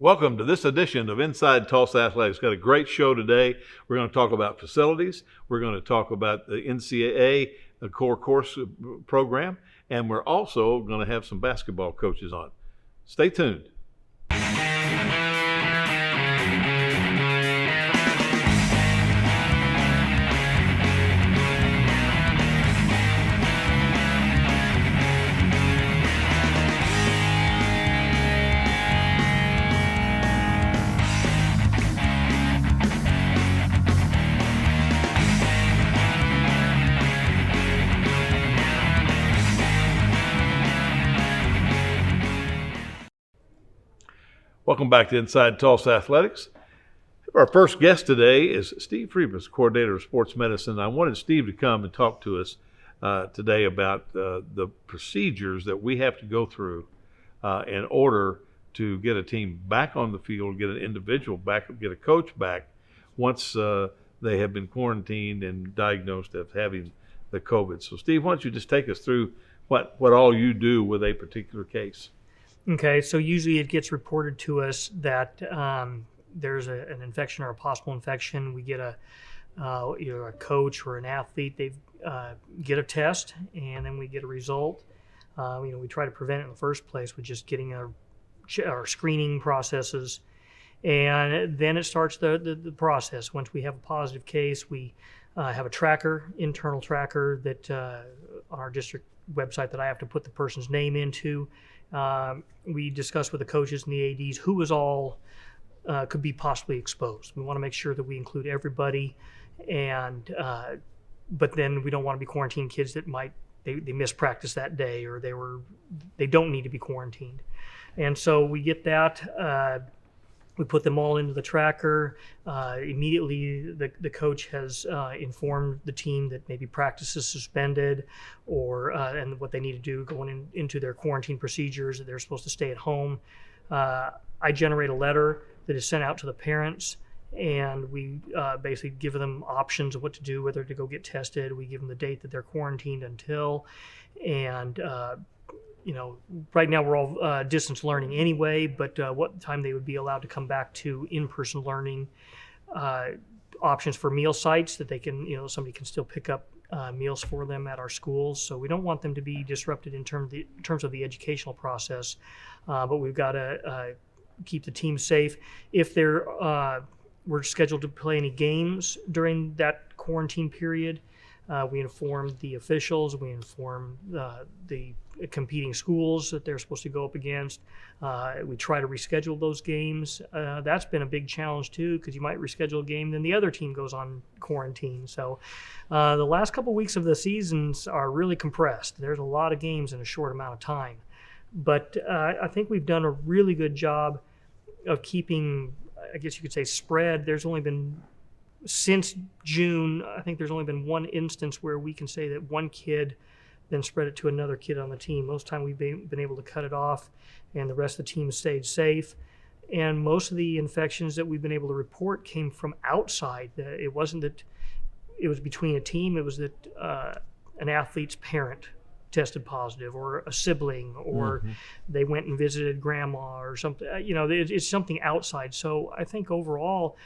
Welcome to this edition of Inside Tulsa Athletics. Got a great show today. We're going to talk about facilities. We're going to talk about the NCAA core course program, and we're also going to have some basketball coaches on. Stay tuned. Welcome back to Inside Tulsa Athletics. Our first guest today is Steve Friebus, Coordinator of Sports Medicine. I wanted Steve to come and talk to us today about the procedures that we have to go through in order to get a team back on the field, get an individual back, get a coach back once they have been quarantined and diagnosed as having the COVID. So, Steve, why don't you just take us through what all you do with a particular case? Okay, so usually it gets reported to us that there's an infection or a possible infection. We get either a coach or an athlete. They get a test, and then we get a result. We try to prevent it in the first place with just getting our screening processes, and then it starts the process. Once we have a positive case, we have a internal tracker that on our district website that I have to put the person's name into. We discuss with the coaches and the ADs who was all could be possibly exposed. We want to make sure that we include everybody, and but then we don't want to be quarantining kids that they missed practice that day, or they don't need to be quarantined. And so we get that. We put them all into the tracker. Immediately, the coach has informed the team that maybe practice is suspended, or and what they need to do going into their quarantine procedures, that they're supposed to stay at home. I generate a letter that is sent out to the parents, and we basically give them options of what to do, whether to go get tested. We give them the date that they're quarantined until, and right now we're all distance learning anyway, but what time they would be allowed to come back to in-person learning, options for meal sites that they can, somebody can still pick up meals for them at our schools. So we don't want them to be disrupted in terms of the educational process, but we've got to keep the team safe. If we're scheduled to play any games during that quarantine period, we inform the officials, we inform the competing schools that they're supposed to go up against. We try to reschedule those games. That's been a big challenge too, because you might reschedule a game, then the other team goes on quarantine. So the last couple weeks of the seasons are really compressed. There's a lot of games in a short amount of time. But I think we've done a really good job of keeping, I guess you could say, spread. There's only been, since June, I think there's only been one instance where we can say that one kid then spread it to another kid on the team. Most of the time we've been able to cut it off, and the rest of the team stayed safe. And most of the infections that we've been able to report came from outside. It wasn't that it was between a team, it was that an athlete's parent tested positive, or a sibling, or they went and visited grandma or something. It's something outside. So I think overall,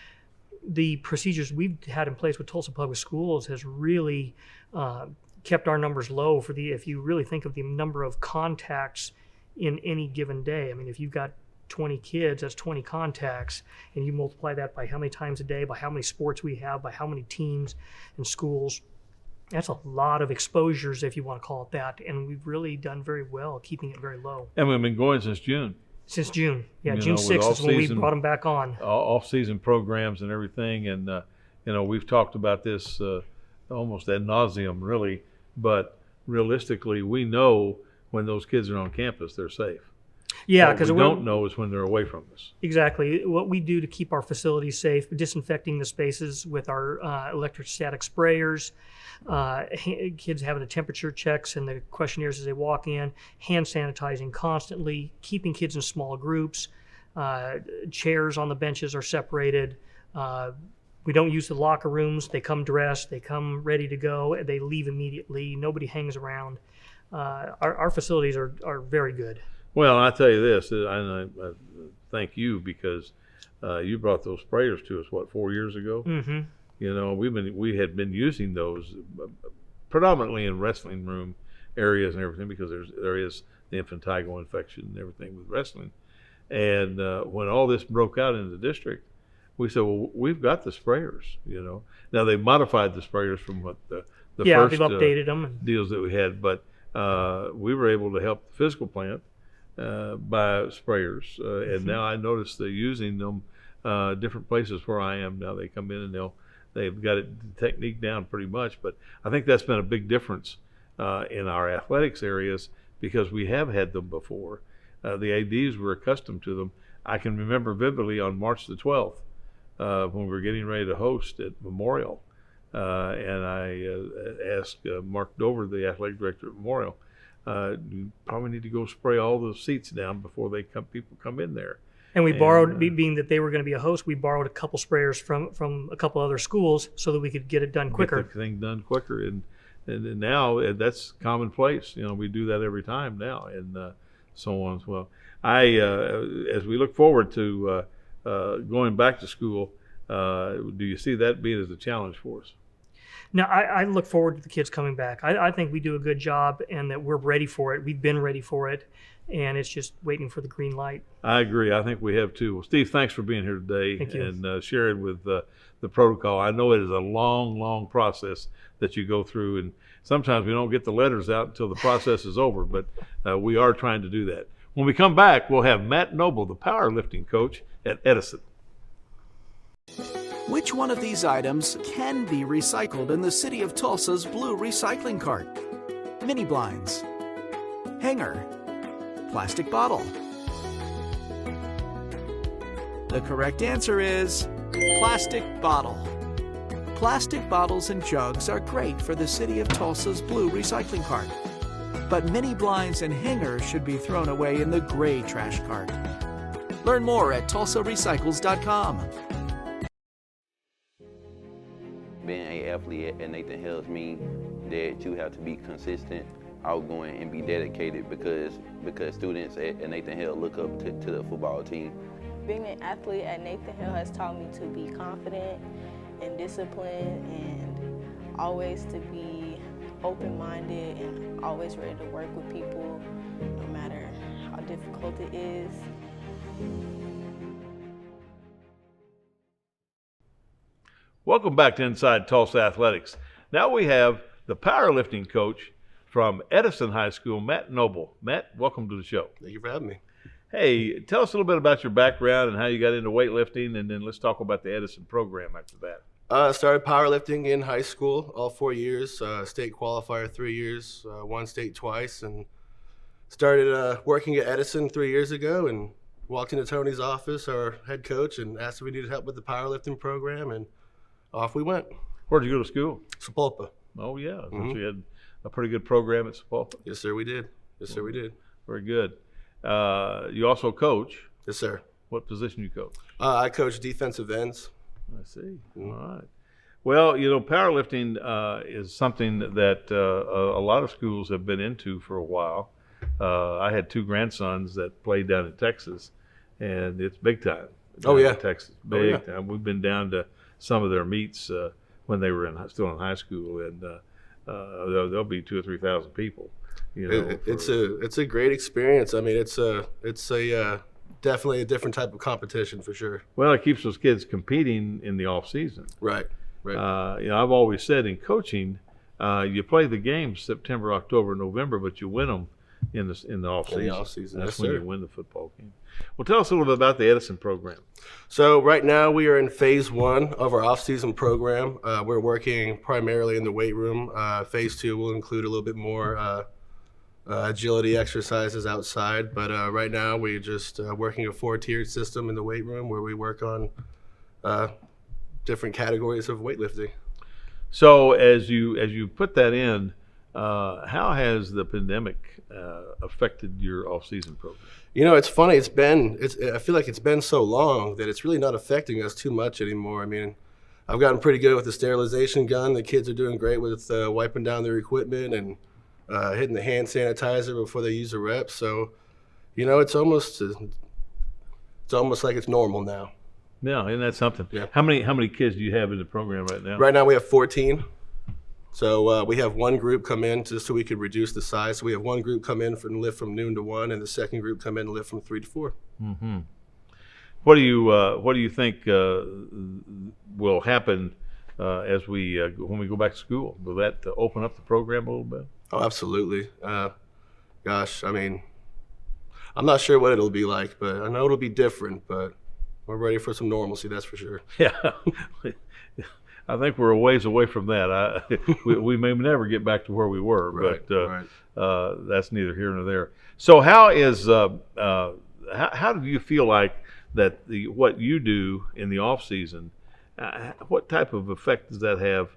the procedures we've had in place with Tulsa Public Schools has really kept our numbers low if you really think of the number of contacts in any given day. I mean, if you've got 20 kids, that's 20 contacts, and you multiply that by how many times a day, by how many sports we have, by how many teams and schools, that's a lot of exposures, if you want to call it that, and we've really done very well keeping it very low. And we've been going since June. Since June, yeah, June 6th is when we brought them back on. Off-season programs and everything, and we've talked about this almost ad nauseum, really. But realistically, we know when those kids are on campus, they're safe. Yeah, because what we don't know is when they're away from us. Exactly. What we do to keep our facilities safe, disinfecting the spaces with our electrostatic sprayers, kids having the temperature checks and the questionnaires as they walk in, hand sanitizing constantly, keeping kids in small groups, chairs on the benches are separated. We don't use the locker rooms. They come dressed, they come ready to go, they leave immediately. Nobody hangs around. Our facilities are very good. Well, I tell you this, thank you because you brought those sprayers to us, 4 years ago? Mm-hmm. You know, we had been using those predominantly in wrestling room areas and everything because there is the infantile infection and everything with wrestling. And when all this broke out in the district, we said, well, we've got the sprayers, you know. Now they modified the sprayers from what the Yeah, first they've updated them. deals that we had, but we were able to help the physical plant buy sprayers, and now I notice they're using them different places where I am now. They come in and they've got the technique down pretty much, but I think that's been a big difference in our athletics areas because we have had them before. The ADs were accustomed to them. I can remember vividly on March the 12th when we were getting ready to host at Memorial, and I asked Mark Dover, the athletic director at Memorial, you probably need to go spray all the seats down before people come in there. And we borrowed, being that they were going to be a host, we borrowed a couple sprayers from a couple other schools so that we could get it done quicker. Get the thing done quicker, and now that's commonplace. You know, we do that every time now, and so on as well. As we look forward to going back to school, do you see that being as a challenge for us? Now, I look forward to the kids coming back. I think we do a good job and that we're ready for it. We've been ready for it, and it's just waiting for the green light. I agree. I think we have too. Well, Steve, thanks for being here today. Thank you. And sharing with the protocol. I know it is a long, long process that you go through, and sometimes we don't get the letters out until the process is over, but we are trying to do that. When we come back, we'll have Matt Noble, the powerlifting coach at Edison. Which one of these items can be recycled in the city of Tulsa's blue recycling cart? Mini blinds, hanger, plastic bottle. The correct answer is plastic bottle. Plastic bottles and jugs are great for the city of Tulsa's blue recycling cart, but mini blinds and hangers should be thrown away in the gray trash cart. Learn more at tulsarecycles.com. Being an athlete at Nathan Hills means that you have to be consistent, outgoing, and be dedicated because students at Nathan Hill look up to the football team. Being an athlete at Nathan Hill has taught me to be confident and disciplined and always to be open-minded and always ready to work with people no matter how difficult it is. Welcome back to Inside Tulsa Athletics. Now we have the powerlifting coach from Edison High School, Matt Noble. Matt, welcome to the show. Thank you for having me. Hey, tell us a little bit about your background and how you got into weightlifting, and then let's talk about the Edison program after that. I started powerlifting in high school, all 4 years, state qualifier 3 years, won state twice, and started working at Edison 3 years ago and walked into Tony's office, our head coach, and asked if we needed help with the powerlifting program, and off we went. Where'd you go to school? Sapulpa. Oh, yeah. Mm-hmm. So you had a pretty good program at Sapulpa. Yes, sir, we did. Yes, sir, we did. Very good. You also coach. Yes, sir. What position you coach? I coach defensive ends. I see. Mm-hmm. All right. Well, you know, powerlifting is something that a lot of schools have been into for a while. I had two grandsons that played down in Texas, and it's big time. Oh, yeah. In Texas, big time. We've been down to some of their meets when they were still in high school, and there'll be 2,000 or 3,000 people. You know, it's a great experience. I mean, it's definitely a different type of competition for sure. Well, it keeps those kids competing in the off season. Right. Right. You know, I've always said in coaching, you play the games September, October, November, but you win them in the off season. In the off season, That's yes, when sir. you win the football game. Well, tell us a little bit about the Edison program. So right now we are in phase 1 of our off-season program. We're working primarily in the weight room. Phase 2 will include a little bit more agility exercises outside, but right now we're just working a 4-tiered system in the weight room where we work on different categories of weightlifting. So as you put that in, how has the pandemic affected your off-season program? You know, it's funny. I feel like it's been so long that it's really not affecting us too much anymore. I mean, I've gotten pretty good with the sterilization gun. The kids are doing great with wiping down their equipment and hitting the hand sanitizer before they use a rep. So, you know, it's almost It's almost like it's normal now. Yeah, isn't that something? Yeah. How many kids do you have in the program right now? Right now we have 14. So we have one group come in just so we could reduce the size. So we have one group come in and lift from noon to 1, and the second group come in and lift from 3 to 4. Mm-hmm. What do you think will happen as when we go back to school? Will that open up the program a little bit? Oh, absolutely. Gosh, I mean, I'm not sure what it'll be like, but I know it'll be different. But we're ready for some normalcy, that's for sure. Yeah. I think we're a ways away from that. We may never get back to where we were, Right, but right. that's neither here nor there. So how do you feel like that what you do in the off season, what type of effect does that have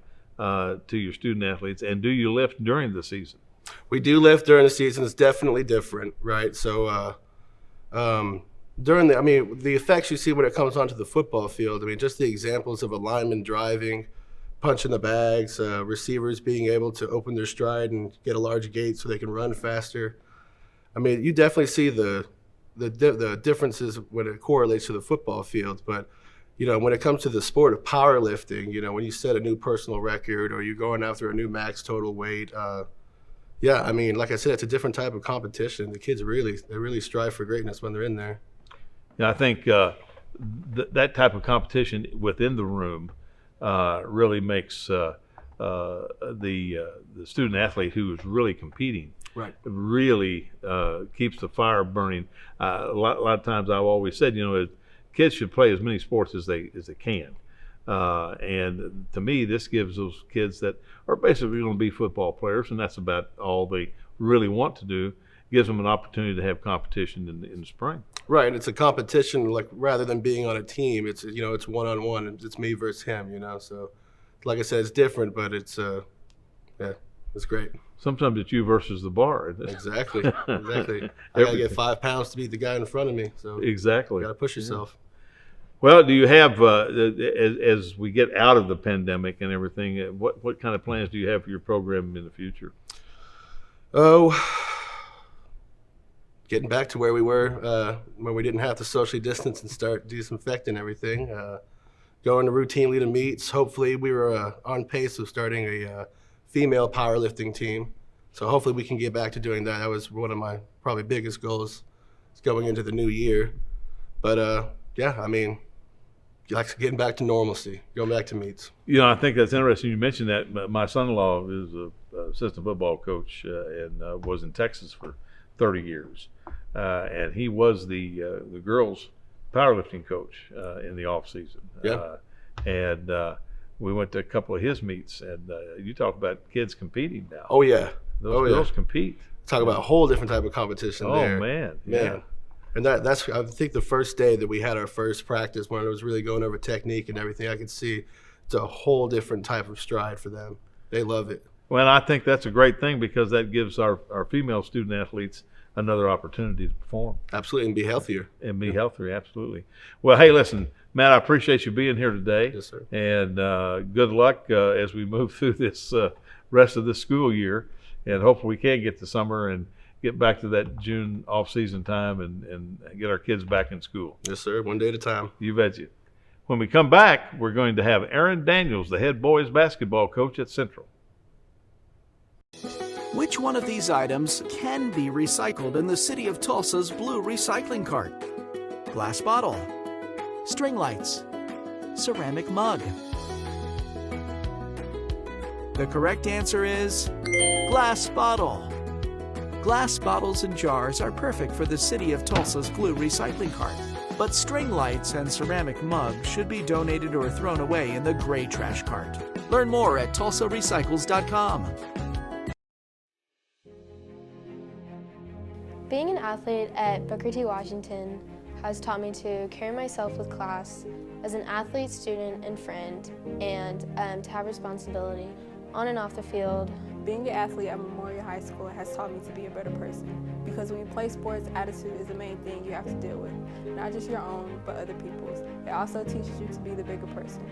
to your student athletes, and do you lift during the season? We do lift during the season. It's definitely different, right? So the effects you see when it comes onto the football field, I mean, just the examples of a lineman driving, punching the bags, receivers being able to open their stride and get a large gate so they can run faster. I mean, you definitely see the differences when it correlates to the football field. But, when it comes to the sport of powerlifting, when you set a new personal record or you're going after a new max total weight, yeah, I mean, like I said, it's a different type of competition. The kids really strive for greatness when they're in there. Yeah, I think that type of competition within the room really makes the student athlete who is really competing Right. really keeps the fire burning. A lot of times I've always said, kids should play as many sports as they can. And to me, this gives those kids that are basically going to be football players, and that's about all they really want to do, gives them an opportunity to have competition in the spring. Right, and it's a competition, like rather than being on a team, it's it's one-on-one, and it's me versus him, So, like I said, it's different, but it's it's great. Sometimes it's you versus the bar. Isn't it? Exactly. I gotta get 5 pounds to beat the guy in front of me. So exactly. you gotta push yourself. Well, do you have as we get out of the pandemic and everything? What kind of plans do you have for your program in the future? Oh, getting back to where we were when we didn't have to socially distance and start disinfecting everything. Going to routinely to meets. Hopefully, we were on pace of starting a female powerlifting team. So hopefully we can get back to doing that. That was one of my probably biggest goals going into the new year. But yeah, I mean, like getting back to normalcy, going back to meets. I think that's interesting. You mentioned that. My son-in-law is an assistant football coach and was in Texas for 30 years. And he was the girls' powerlifting coach in the off season. Yeah. And we went to a couple of his meets, and you talk about kids competing now. Oh yeah, those girls compete. Talk about a whole different type of competition there. Oh man. Yeah. And that's I think the first day that we had our first practice when it was really going over technique and everything, I could see it's a whole different type of stride for them. They love it. Well, I think that's a great thing because that gives our female student athletes another opportunity to perform. Absolutely, and be healthier. And be healthier, absolutely. Well, hey, listen, Matt, I appreciate you being here today. Yes, sir. And good luck as we move through this rest of this school year. And hopefully we can get to summer and get back to that June off-season time and get our kids back in school. Yes, sir. One day at a time. You betcha. When we come back, we're going to have Aaron Daniels, the head boys basketball coach at Central. Which one of these items can be recycled in the city of Tulsa's blue recycling cart? Glass bottle, string lights, ceramic mug. The correct answer is glass bottle. Glass bottles and jars are perfect for the city of Tulsa's blue recycling cart. But string lights and ceramic mugs should be donated or thrown away in the gray trash cart. Learn more at tulsarecycles.com. Being an athlete at Booker T. Washington has taught me to carry myself with class as an athlete, student, and friend, and to have responsibility on and off the field. Being an athlete at Memorial High School has taught me to be a better person because when you play sports, attitude is the main thing you have to deal with. Not just your own, but other people's. It also teaches you to be the bigger person.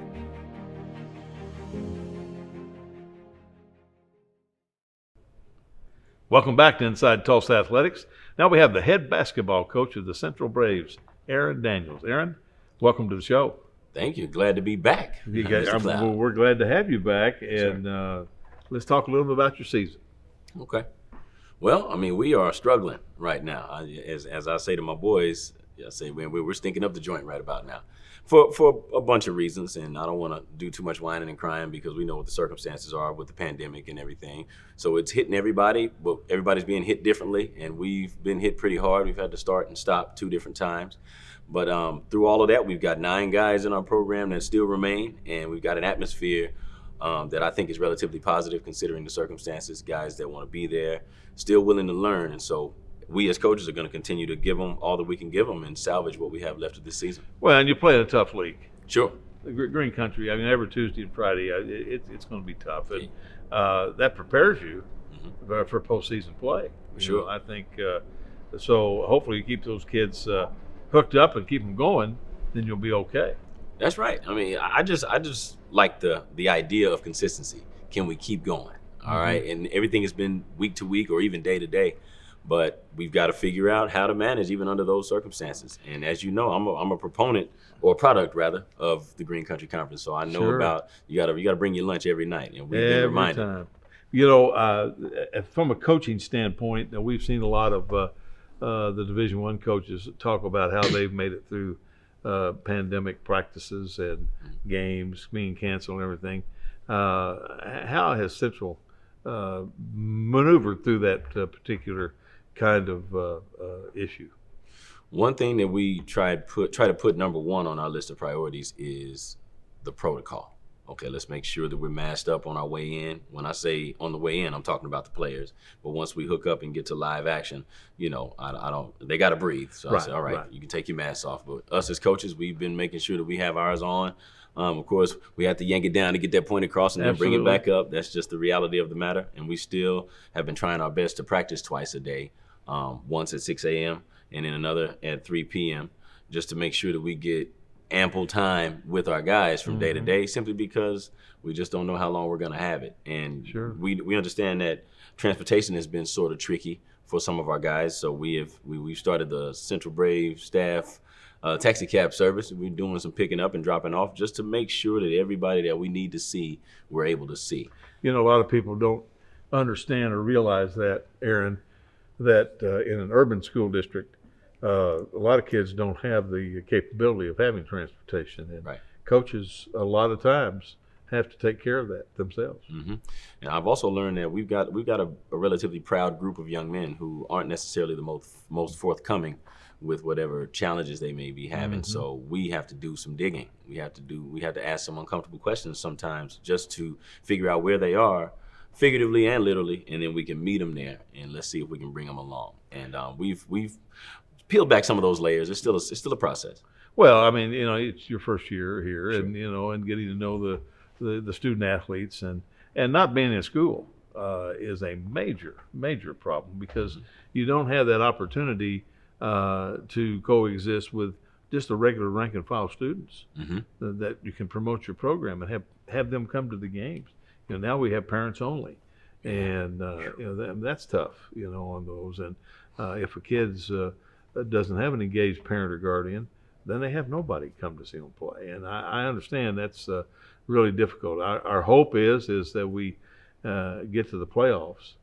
Welcome back to Inside Tulsa Athletics. Now we have the head basketball coach of the Central Braves, Aaron Daniels. Aaron, welcome to the show. Thank you. Glad to be back. Well, we're glad to have you back, and let's talk a little bit about your season. Okay. Well, I mean, we are struggling right now. As I say to my boys, I say we're stinking up the joint right about now, for a bunch of reasons. And I don't want to do too much whining and crying because we know what the circumstances are with the pandemic and everything. So it's hitting everybody, but everybody's being hit differently, and we've been hit pretty hard. We've had to start and stop 2 different times. But through all of that, we've got 9 guys in our program that still remain, and we've got an atmosphere that I think is relatively positive considering the circumstances, guys that want to be there, still willing to learn. And so we as coaches are going to continue to give them all that we can give them and salvage what we have left of this season. Well, and you play in a tough league. Sure. The Green Country, I mean, every Tuesday and Friday, it's going to be tough. And that prepares you for postseason play. Sure. I think so hopefully you keep those kids hooked up and keep them going, then you'll be okay. That's right. I mean, I just like the idea of consistency. Can we keep going? All right. And everything has been week to week or even day to day, but we've got to figure out how to manage even under those circumstances. And as you know, I'm a proponent, or a product rather, of the Green Country Conference. So I know about you got to bring your lunch every night, and we've been reminded. Every time. You know, from a coaching standpoint, we've seen a lot of the Division I coaches talk about how they've made it through pandemic practices and games being canceled and everything. How has Central maneuvered through that particular kind of issue? One thing that we try to put number 1 on our list of priorities is the protocol. Okay, let's make sure that we're masked up on our way in. When I say on the way in, I'm talking about the players. But once we hook up and get to live action, you know, I don't. They got to breathe. So I said, all right, you can take your masks off. But us as coaches, we've been making sure that we have ours on. Of course, we have to yank it down to get that point across and then bring it back up. That's just the reality of the matter. And we still have been trying our best to practice twice a day, once at 6 a.m. and then another at 3 p.m. just to make sure that we get ample time with our guys from day to day, simply because we just don't know how long we're going to have it. And we understand that transportation has been sort of tricky for some of our guys. So we've started the Central Brave staff taxi cab service. We're doing some picking up and dropping off just to make sure that everybody that we need to see, we're able to see. You know, a lot of people don't understand or realize that, Aaron, that in an urban school district, a lot of kids don't have the capability of having transportation, and coaches a lot of times have to take care of that themselves. And I've also learned that we've got a relatively proud group of young men who aren't necessarily the most forthcoming with whatever challenges they may be having. So we have to do some digging. We have to ask some uncomfortable questions sometimes just to figure out where they are, figuratively and literally, and then we can meet them there and let's see if we can bring them along. And we've peeled back some of those layers. It's still a process. Well, I mean, you know, it's your first year here, and you know, and getting to know the student athletes and not being in school is a major problem, because you don't have that opportunity to coexist with just the regular rank and file students that you can promote your program and have them come to the games. You know, now we have parents only, and you know, that's tough, you know, on those. And if a kid's doesn't have an engaged parent or guardian, then they have nobody come to see them play. And I understand that's really difficult. Our hope is that we get to the playoffs.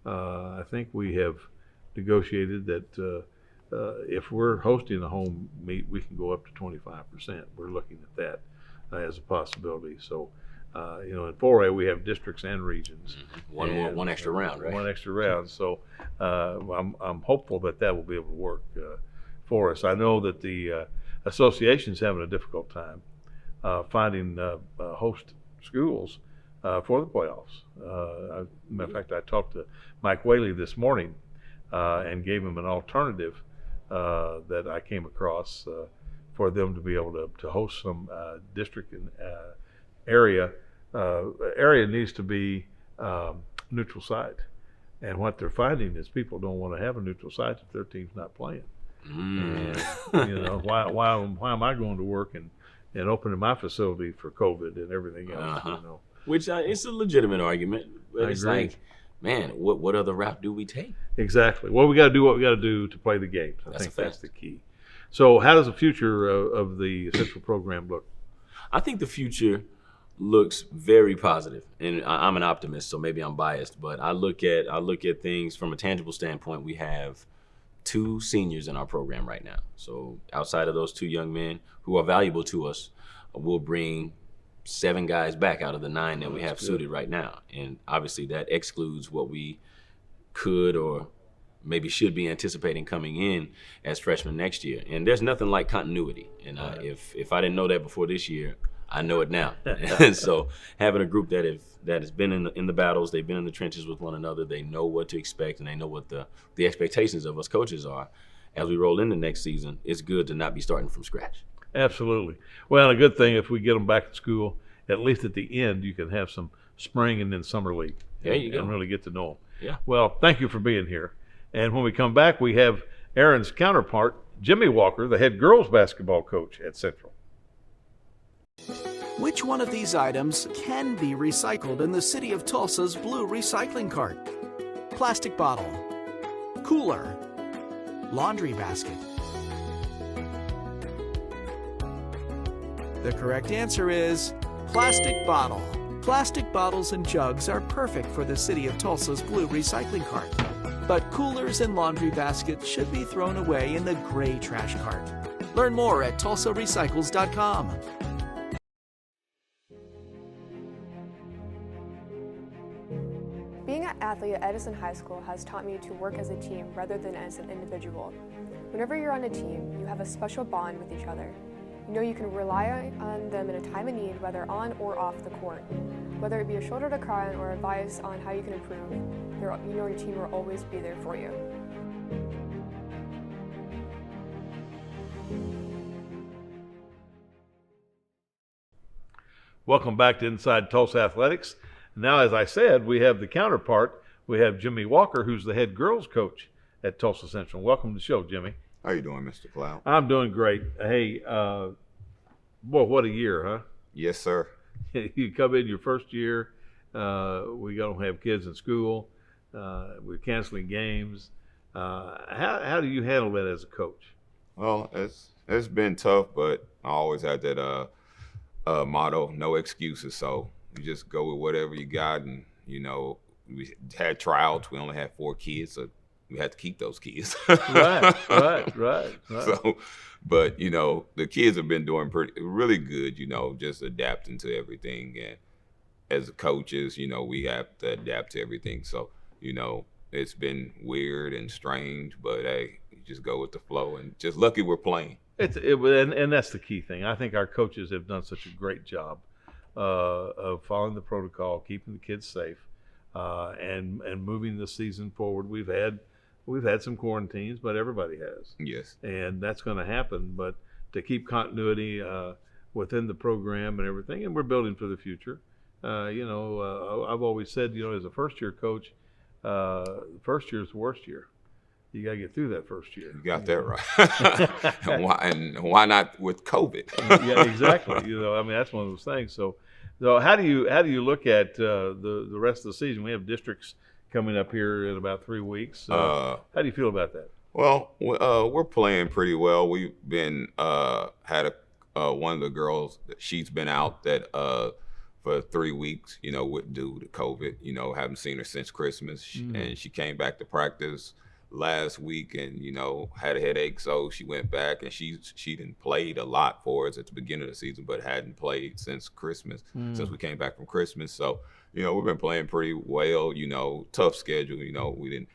I think we have negotiated that if we're hosting a home meet, we can go up to 25%. We're looking at that as a possibility. So, you know, in 4A we have districts and regions. One extra round, right? One extra round. So I'm hopeful that will be able to work for us. I know that the association's having a difficult time finding host schools for the playoffs. Matter of fact, I talked to Mike Whaley this morning and gave him an alternative that I came across for them to be able to host some district and area needs to be neutral site. And what they're finding is people don't want to have a neutral site if their team's not playing. And, you know, why am I going to work and opening my facility for COVID and everything else? You know? Which it's a legitimate argument, but it's agree. Like, man, what other route do we take? Exactly. Well, we got to do what we got to do to play the games. I That's think a fact. that's the key. So how does the future of the Central program look? I think the future looks very positive, and I'm an optimist, so maybe I'm biased, but I look at things from a tangible standpoint. We have 2 seniors in our program right now. So outside of those 2 young men who are valuable to us, we'll bring 7 guys back out of the 9 that we have suited right now. And obviously that excludes what we could or maybe should be anticipating coming in as freshmen next year. And there's nothing like continuity. And if I didn't know that before this year, I know it now. And so having a group that has been in the battles, they've been in the trenches with one another, they know what to expect, and they know what the expectations of us coaches are. As we roll into next season, it's good to not be starting from scratch. Absolutely. Well, a good thing if we get them back to school, at least at the end, you can have some spring and then summer league. There you go. And really get to know them. Yeah. Well, thank you for being here. And when we come back, we have Aaron's counterpart, Jimmie Walker, the head girls basketball coach at Central. Which one of these items can be recycled in the city of Tulsa's blue recycling cart? Plastic bottle, cooler, laundry basket. The correct answer is plastic bottle. Plastic bottles and jugs are perfect for the city of Tulsa's blue recycling cart. But coolers and laundry baskets should be thrown away in the gray trash cart. Learn more at tulsarecycles.com. Being an athlete at Edison High School has taught me to work as a team rather than as an individual. Whenever you're on a team, you have a special bond with each other. You know you can rely on them in a time of need, whether on or off the court. Whether it be a shoulder to cry on or advice on how you can improve, you know your team will always be there for you. Welcome back to Inside Tulsa Athletics. Now, as I said, we have the counterpart. We have Jimmie Walker, who's the head girls coach at Tulsa Central. Welcome to the show, Jimmie. How you doing, Mr. Cloud? I'm doing great. Hey, boy, what a year, huh? Yes, sir. You come in your first year. We don't have kids in school. We're canceling games. How do you handle that as a coach? Well, it's been tough, but I always had that motto: no excuses. So you just go with whatever you got, and we had tryouts. We only had 4 kids, so we had to keep those kids. Right. So, but the kids have been doing really good. Just adapting to everything, and as coaches, we have to adapt to everything. So, it's been weird and strange, but hey, you just go with the flow, and just lucky we're playing. And that's the key thing. I think our coaches have done such a great job of following the protocol, keeping the kids safe, and moving the season forward. We've had some quarantines, but everybody has. Yes. And that's going to happen. But to keep continuity within the program and everything, and we're building for the future. I've always said, as a first-year coach, first year is the worst year. You got to get through that first year. You got that right. and why not with COVID? Yeah, exactly. That's one of those things. So how do you look at the rest of the season? We have districts coming up here in about 3 weeks. How do you feel about that? Well, we're playing pretty well. We've been had one of the girls, she's been out that for 3 weeks, due to COVID. Haven't seen her since Christmas, and she came back to practice last week and had a headache, so she went back, and she didn't played a lot for us at the beginning of the season, but hadn't played since Christmas, since we came back from Christmas. So we've been playing pretty well. Tough schedule. We didn't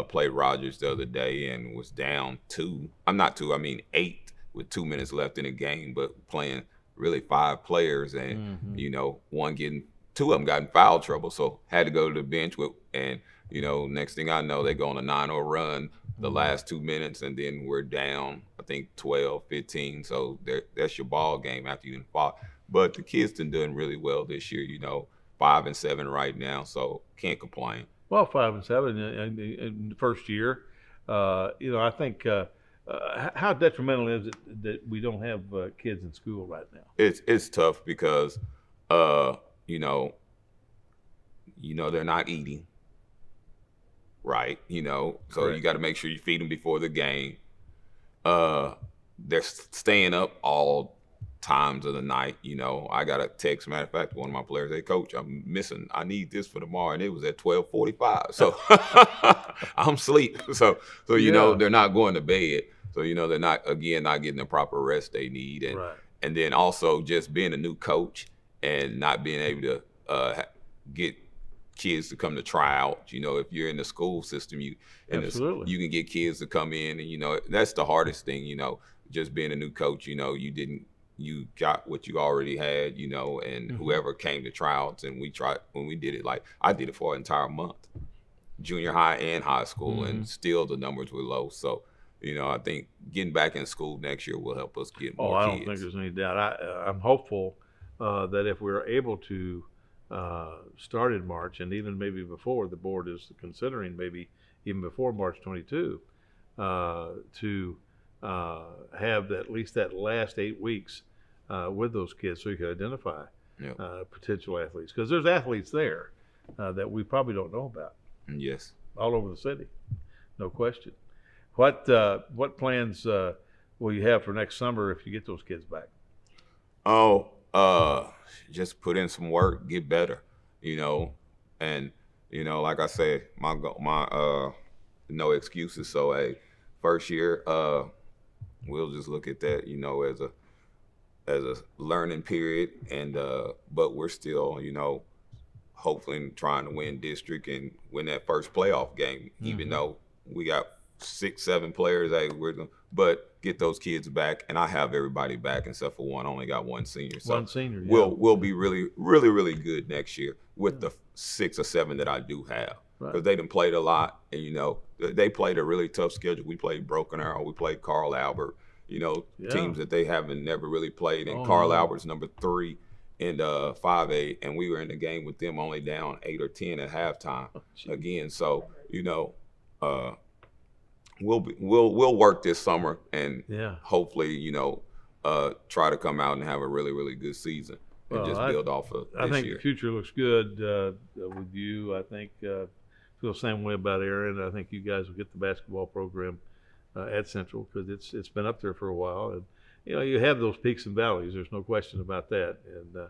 play Rogers the other day and was down 8 with 2 minutes left in the game, but playing really 5 players, and 2 of them got in foul trouble, so had to go to the bench and next thing I know, they go on a 9-0 run the last 2 minutes, and then we're down, I think, 12, 15. So that's your ball game after you didn't fought. But the kids been doing really well this year, 5-7 right now, so can't complain. Well, 5-7 in the first year. I think how detrimental is it that we don't have kids in school right now? It's tough because, they're not eating. Right, so you got to make sure you feed them before the game. they're staying up all times of the night. You know, I got a text, matter of fact, one of my players, hey coach, I need this for tomorrow, and it was at 12:45. So I'm asleep. So you know, they're not going to bed. So, you know, they're not getting the proper rest they need. And then also just being a new coach and not being able to get kids to come to tryouts. You know, if you're in the school system, you can get kids to come in, and, you know, that's the hardest thing, you know, just being a new coach. You know, you got what you already had, you know, and whoever came to tryouts, and when we did it, like I did it for an entire month, junior high and high school, and still the numbers were low. So, you know, I think getting back in school next year will help us get more kids. I don't think there's any doubt. I'm hopeful that if we're able to start in March, and even maybe before, the board is considering maybe even before March 22, to have at least that last 8 weeks with those kids, so you can identify potential athletes. Because there's athletes there that we probably don't know about. Yes. All over the city, no question. What plans will you have for next summer if you get those kids back? Just put in some work, get better, you know, and, you know, like I said, my no excuses. So, hey, first year, we'll just look at that, you know, as a learning period, and but we're still, you know, hopefully trying to win district and win that first playoff game, even though we got 6-7 players, but get those kids back, and I have everybody back except for one. I only got one senior. So one senior. Yeah. We'll be really, really, really good next year with the 6 or 7 that I do have, because they done played a lot, and, you know, they played a really tough schedule. We played Broken Arrow, we played Carl Albert, you know, teams that they haven't never really played, and Carl Albert's number 3 in 5A, and we were in the game with them only down 8 or 10 at halftime again. So, you know, we'll work this summer, and hopefully, you know, try to come out and have a really, really good season, and just build off of this year. I think the future looks good with you. I think feel the same way about Aaron. I think you guys will get the basketball program at Central, because it's been up there for a while, and, you know, you have those peaks and valleys. There's no question about that. And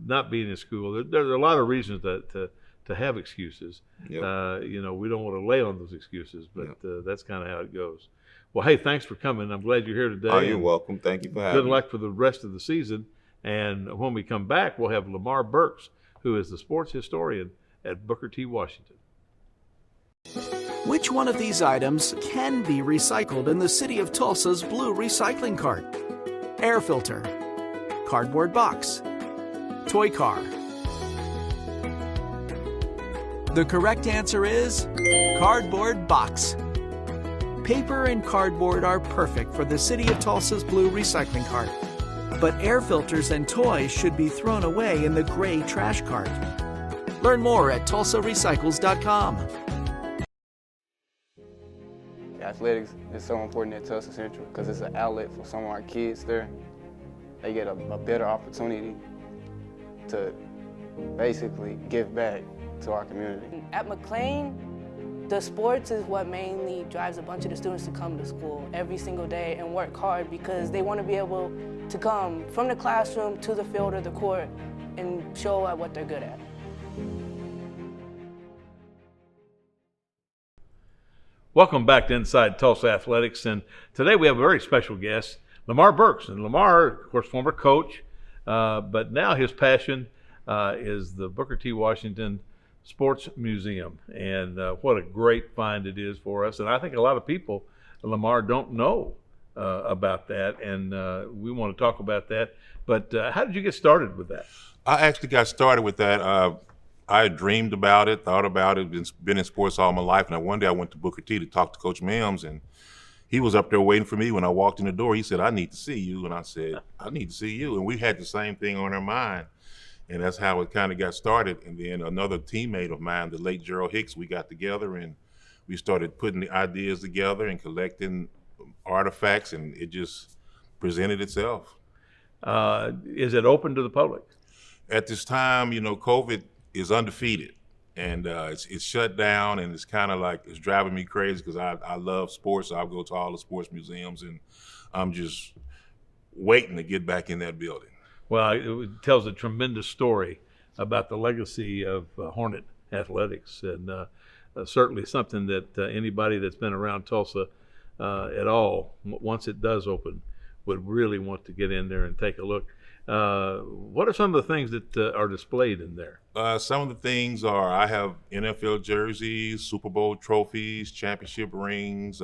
not being in school, there's a lot of reasons to have excuses. You know, we don't want to lay on those excuses, but that's kind of how it goes. Well, hey, thanks for coming. I'm glad you're here today. Oh, you're welcome. Thank you for having me. Good luck for the rest of the season. And when we come back, we'll have Lamar Burks, who is the sports historian at Booker T. Washington. Which one of these items can be recycled in the city of Tulsa's blue recycling cart? Air filter, cardboard box, toy car. The correct answer is cardboard box. Paper and cardboard are perfect for the city of Tulsa's blue recycling cart, but air filters and toys should be thrown away in the gray trash cart. Learn more at tulsarecycles.com. Athletics is so important at Tulsa Central because it's an outlet for some of our kids there. They get a better opportunity to basically give back to our community. At McLean, the sports is what mainly drives a bunch of the students to come to school every single day and work hard, because they want to be able to come from the classroom to the field or the court and show at what they're good at. Welcome back to Inside Tulsa Athletics, and today we have a very special guest, Lamar Burks. And Lamar, of course, former coach, but now his passion is the Booker T. Washington Sports Museum, and what a great find it is for us. And I think a lot of people, Lamar, don't know about that, and we want to talk about that. But how did you get started with that? I actually got started with that. I dreamed about it, thought about it, been in sports all my life, and one day I went to Booker T to talk to Coach Mims, and he was up there waiting for me. When I walked in the door, he said, "I need to see you," and I said, "I need to see you," and we had the same thing on our mind, and that's how it kind of got started. And then another teammate of mine, the late Gerald Hicks, we got together and we started putting the ideas together and collecting artifacts, and it just presented itself. Is it open to the public? At this time, you know, COVID is undefeated, and it's shut down, and it's kind of like, it's driving me crazy because I love sports. So I go to all the sports museums, and I'm just waiting to get back in that building. Well, it tells a tremendous story about the legacy of Hornet athletics, and certainly something that anybody that's been around Tulsa at all, once it does open, would really want to get in there and take a look. What are some of the things that are displayed in there? Some of the things are, I have NFL jerseys, Super Bowl trophies, championship rings.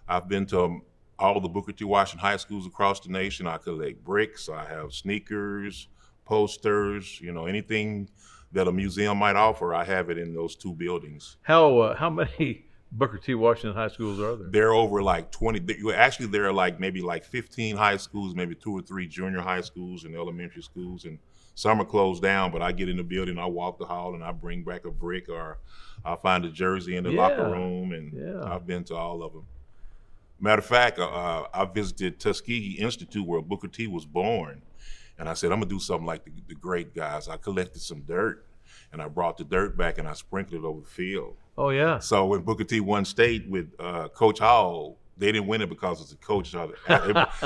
I've been to all the Booker T. Washington high schools across the nation. I collect bricks. I have sneakers, posters, anything that a museum might offer, I have it in those two buildings. How many Booker T. Washington high schools are there? There are over like 20. Actually, there are like maybe like 15 high schools, maybe 2 or 3 junior high schools and elementary schools, and some are closed down. But I get in the building, I walk the hall, and I bring back a brick, or I find a jersey in the locker room, and I've been to all of them. Matter of fact, I visited Tuskegee Institute where Booker T was born, and I said, I'm gonna do something like the great guys. I collected some dirt, and I brought the dirt back, and I sprinkled it over the field. Oh, yeah. So when Booker T won state with Coach Hall, they didn't win it because it's a coach.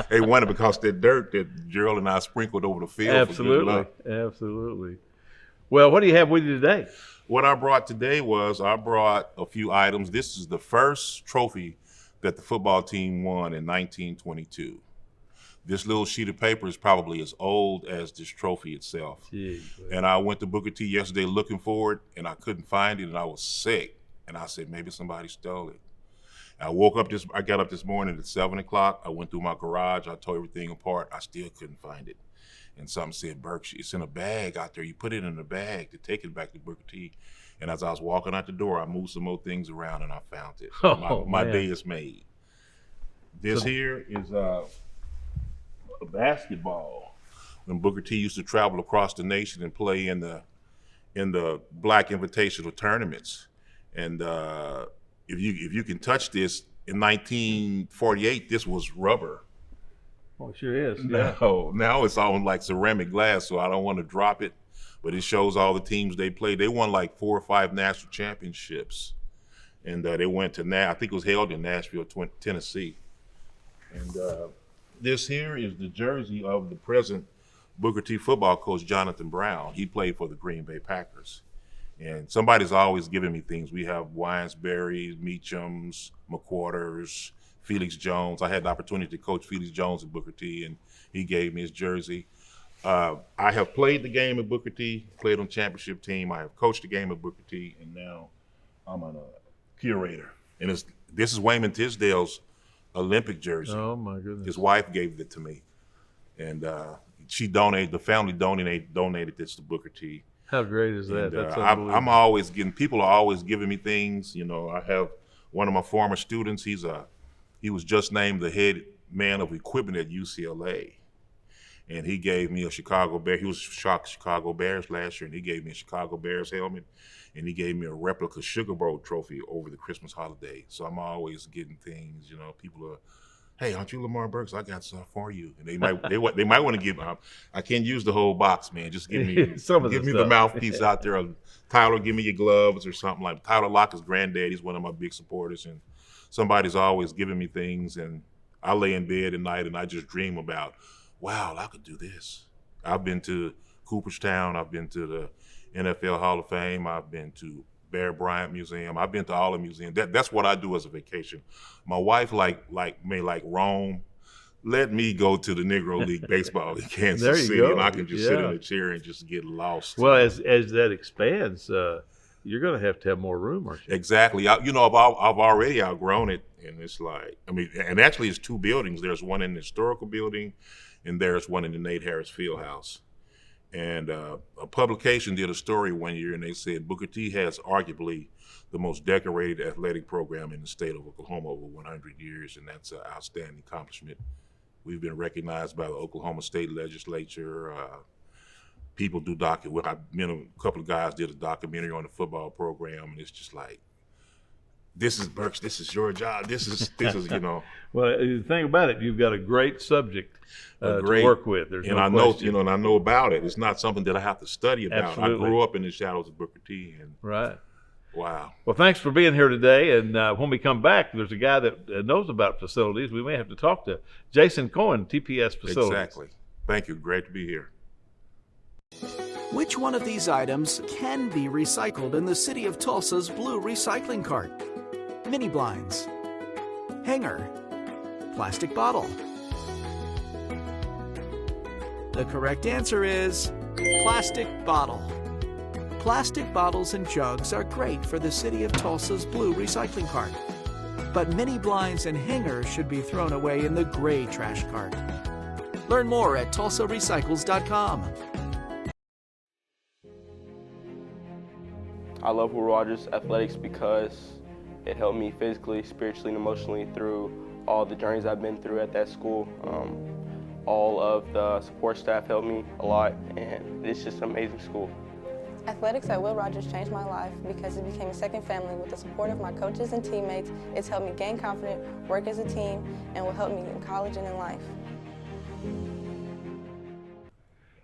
They won it because the dirt that Gerald and I sprinkled over the field. Absolutely, absolutely. Well, what do you have with you today? What I brought today was I brought a few items. This is the first trophy that the football team won in 1922. This little sheet of paper is probably as old as this trophy itself. Jeez, and I went to Booker T yesterday looking for it, and I couldn't find it, and I was sick. And I said, maybe somebody stole it. I got up this morning at 7 o'clock. I went through my garage. I tore everything apart. I still couldn't find it. And something said, Berkshire, it's in a bag out there. You put it in a bag to take it back to Booker T. And as I was walking out the door, I moved some more things around, and I found it. My day is made. This here is a basketball. When Booker T used to travel across the nation and play in the Black Invitational tournaments. And if you can touch this, in 1948, this was rubber. Oh, it sure is. Now it's on like ceramic glass, so I don't want to drop it. But it shows all the teams they played. They won like 4 or 5 national championships. And they went to, I think it was held in Nashville, Tennessee. And this here is the jersey of the present Booker T football coach, Jonathan Brown. He played for the Green Bay Packers. And somebody's always giving me things. We have Winesberry, Meachams, McQuarters, Felix Jones. I had the opportunity to coach Felix Jones at Booker T, and he gave me his jersey. I have played the game at Booker T, played on championship team. I have coached the game at Booker T, and now I'm a curator. And this is Wayman Tisdale's Olympic jersey. Oh my goodness! His wife gave it to me, and she donated. The family donated this to Booker T. How great is that? And, That's unbelievable. I'm always getting. People are always giving me things. I have one of my former students. He was just named the head man of equipment at UCLA, and he gave me a Chicago Bear. He was Chicago Bears last year, and he gave me a Chicago Bears helmet, and he gave me a replica Sugar Bowl trophy over the Christmas holiday. So I'm always getting things. People are, hey, aren't you Lamar Burks? I got something for you. And they might want to give. I can't use the whole box, man. Just give me the mouthpiece out there. Tyler, give me your gloves or something like. Tyler Locke's granddaddy's one of my big supporters, and somebody's always giving me things. And I lay in bed at night and I just dream about, wow, I could do this. I've been to Cooperstown. I've been to the NFL Hall of Fame. I've been to Bear Bryant Museum. I've been to all the museums. That's what I do as a vacation. My wife like Rome. Let me go to the Negro League Baseball in Kansas City, and I can just sit in a chair and just get lost. Well, as that expands, you're going to have more room, aren't you? Exactly. I've already outgrown it, and it's like, and actually it's 2 buildings. There's one in the historical building, and there's one in the Nate Harris Fieldhouse. And a publication did a story one year, and they said Booker T has arguably the most decorated athletic program in the state of Oklahoma over 100 years, and that's an outstanding accomplishment. We've been recognized by the Oklahoma State Legislature. People do a couple of guys did a documentary on the football program, and it's just like, this is Burks, this is your job, this is. Well, the thing about it, you've got a great subject to work with. There's no question. And I know about it. It's not something that I have to study about. Absolutely. I grew up in the shadows of Booker T. Right. Wow. Well, thanks for being here today. And when we come back, there's a guy that knows about facilities. We may have to talk to Jason Coan, TPS Facilities. Exactly. Thank you. Great to be here. Which one of these items can be recycled in the city of Tulsa's blue recycling cart? Mini blinds, hanger, plastic bottle. The correct answer is plastic bottle. Plastic bottles and jugs are great for the city of Tulsa's blue recycling cart. But mini blinds and hangers should be thrown away in the gray trash cart. Learn more at tulsarecycles.com. I love Will Rogers Athletics because it helped me physically, spiritually, and emotionally through all the journeys I've been through at that school. All of the support staff helped me a lot, and it's just an amazing school. Athletics at Will Rogers changed my life because it became a second family. With the support of my coaches and teammates, it's helped me gain confidence, work as a team, and will help me in college and in life.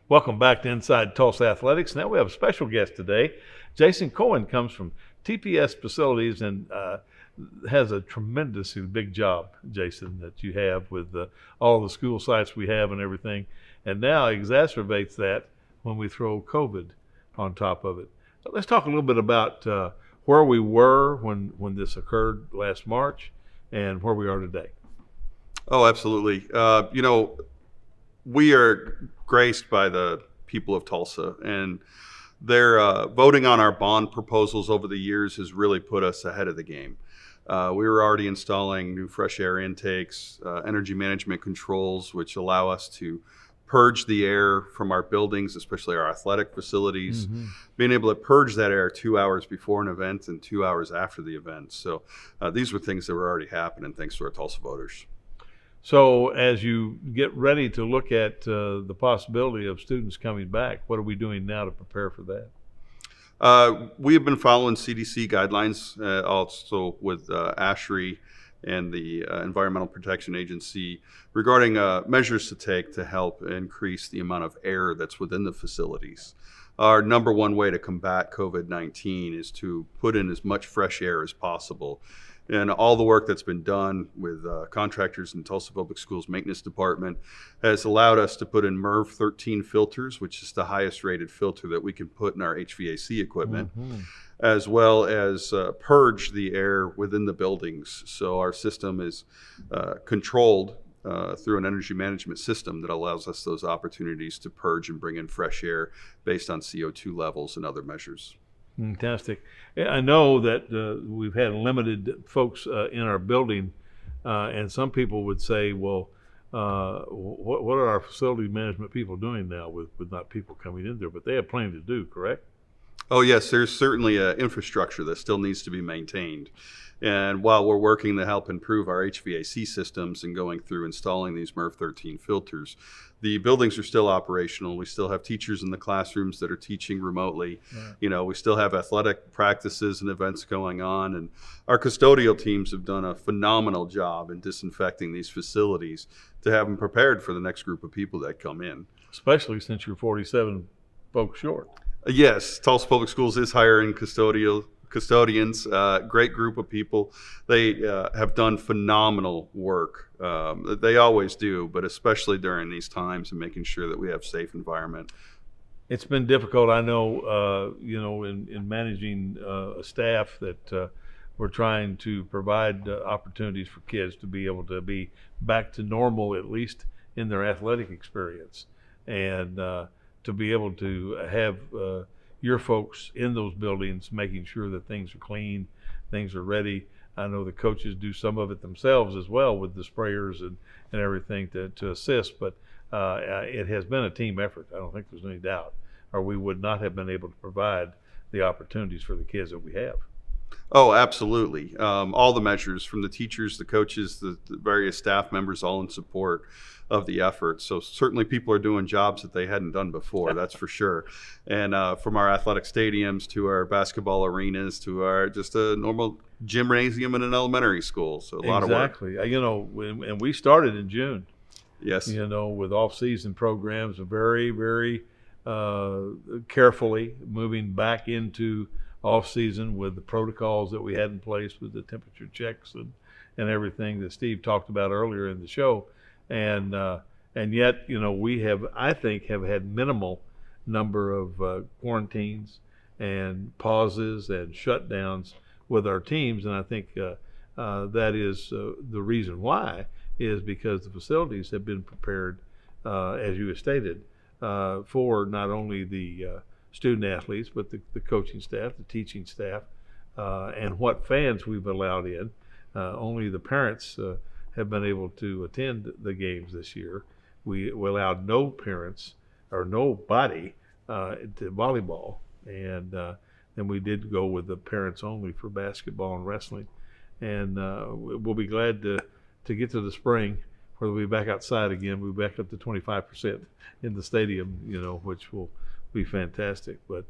Welcome back to Inside Tulsa Athletics. Now we have a special guest today. Jason Coan comes from TPS Facilities and has a tremendously big job, Jason, that you have with all the school sites we have and everything. And now exacerbates that when we throw COVID on top of it. But let's talk a little bit about where we were when this occurred last March and where we are today. Oh, absolutely. We are graced by the people of Tulsa, and their voting on our bond proposals over the years has really put us ahead of the game. We were already installing new fresh air intakes, energy management controls, which allow us to purge the air from our buildings, especially our athletic facilities, being able to purge that air 2 hours before an event and 2 hours after the event. So these were things that were already happening thanks to our Tulsa voters. So as you get ready to look at the possibility of students coming back, what are we doing now to prepare for that? We have been following CDC guidelines, also with ASHRI and the Environmental Protection Agency regarding measures to take to help increase the amount of air that's within the facilities. Our number one way to combat COVID-19 is to put in as much fresh air as possible. And all the work that's been done with contractors in Tulsa Public Schools Maintenance Department has allowed us to put in MERV 13 filters, which is the highest rated filter that we can put in our HVAC equipment, as well as purge the air within the buildings. So our system is controlled through an energy management system that allows us those opportunities to purge and bring in fresh air based on CO2 levels and other measures. Fantastic. I know that we've had limited folks in our building, and some people would say, well, what are our facility management people doing now with not people coming in there? But they have plenty to do, correct? Oh, yes, there's certainly an infrastructure that still needs to be maintained. And while we're working to help improve our HVAC systems and going through installing these MERV 13 filters, the buildings are still operational. We still have teachers in the classrooms that are teaching remotely. Yeah. We still have athletic practices and events going on. And our custodial teams have done a phenomenal job in disinfecting these facilities to have them prepared for the next group of people that come in. Especially since you're 47 folks short. Yes, Tulsa Public Schools is hiring custodians, great group of people. They have done phenomenal work. They always do, but especially during these times and making sure that we have a safe environment. It's been difficult, I know, in managing a staff that we're trying to provide opportunities for kids to be able to be back to normal, at least in their athletic experience. And to be able to have your folks in those buildings making sure that things are clean, things are ready. I know the coaches do some of it themselves as well with the sprayers and everything to assist, but it has been a team effort. I don't think there's any doubt, or we would not have been able to provide the opportunities for the kids that we have. Oh, absolutely. All the measures from the teachers, the coaches, the various staff members, all in support of the effort. So certainly people are doing jobs that they hadn't done before, that's for sure. And from our athletic stadiums to our basketball arenas to our just a normal gymnasium in an elementary school. So a lot of work. Exactly. And we started in June. Yes. With off-season programs, very, very carefully moving back into off season with the protocols that we had in place with the temperature checks and everything that Steve talked about earlier in the show. And yet, we have, I think, have had minimal number of quarantines and pauses and shutdowns with our teams. And I think that is the reason why, is because the facilities have been prepared, as you have stated, for not only the student athletes, but the coaching staff, the teaching staff, and what fans we've allowed in. Only the parents have been able to attend the games this year. We allowed no parents or nobody to volleyball, and then we did go with the parents only for basketball and wrestling. And we'll be glad to get to the spring where we'll be back outside again. We'll be back up to 25% in the stadium, which will be fantastic. But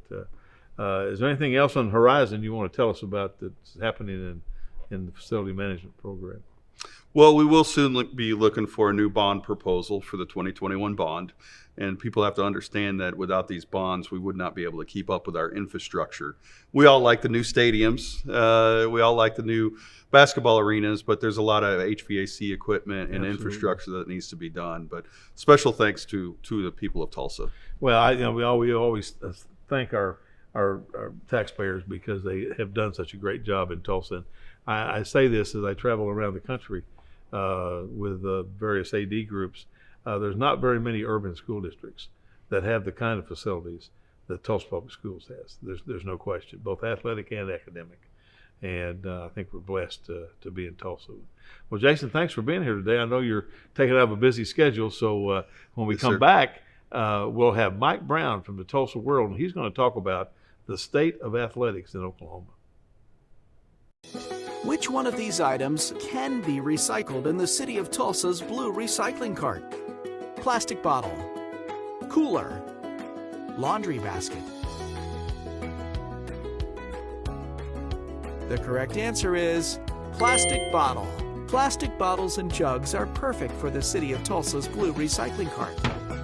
is there anything else on the horizon you want to tell us about that's happening in the facility management program? Well, we will soon be looking for a new bond proposal for the 2021 bond. And people have to understand that without these bonds, we would not be able to keep up with our infrastructure. We all like the new stadiums. We all like the new basketball arenas, but there's a lot of HVAC equipment and infrastructure that needs to be done. But special thanks to the people of Tulsa. Well, we always thank our taxpayers because they have done such a great job in Tulsa. And I say this as I travel around the country with various AD groups. There's not very many urban school districts that have the kind of facilities that Tulsa Public Schools has. There's no question, both athletic and academic. And I think we're blessed to be in Tulsa. Well, Jason, thanks for being here today. I know you're taking up a busy schedule, so when we come back, we'll have Mike Brown from the Tulsa World, and he's going to talk about the state of athletics in Oklahoma. Which one of these items can be recycled in the city of Tulsa's blue recycling cart? Plastic bottle, cooler, laundry basket. The correct answer is plastic bottle. Plastic bottles and jugs are perfect for the city of Tulsa's blue recycling cart.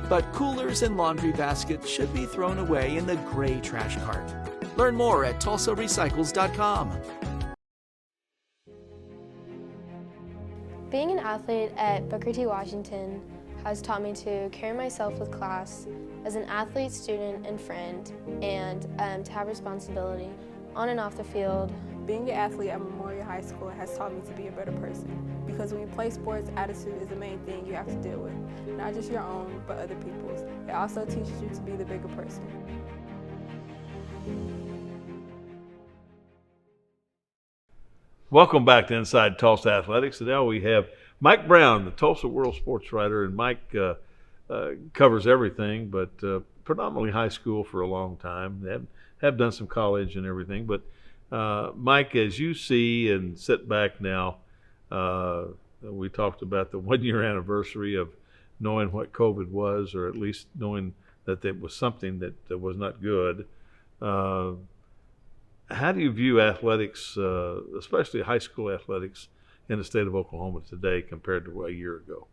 But coolers and laundry baskets should be thrown away in the gray trash cart. Learn more at tulsarecycles.com. Being an athlete at Booker T. Washington has taught me to carry myself with class as an athlete, student, and friend, and to have responsibility on and off the field. Being an athlete at Memorial High School has taught me to be a better person, because when you play sports, attitude is the main thing you have to deal with. Not just your own, but other people's. It also teaches you to be the bigger person. Welcome back to Inside Tulsa Athletics. Today we have Mike Brown, the Tulsa World sports writer, and Mike covers everything, but predominantly high school for a long time. Have done some college and everything, but Mike, as you see and sit back now, we talked about the 1-year anniversary of knowing what COVID was, or at least knowing that it was something that was not good. How do you view athletics, especially high school athletics, in the state of Oklahoma today compared to a year ago?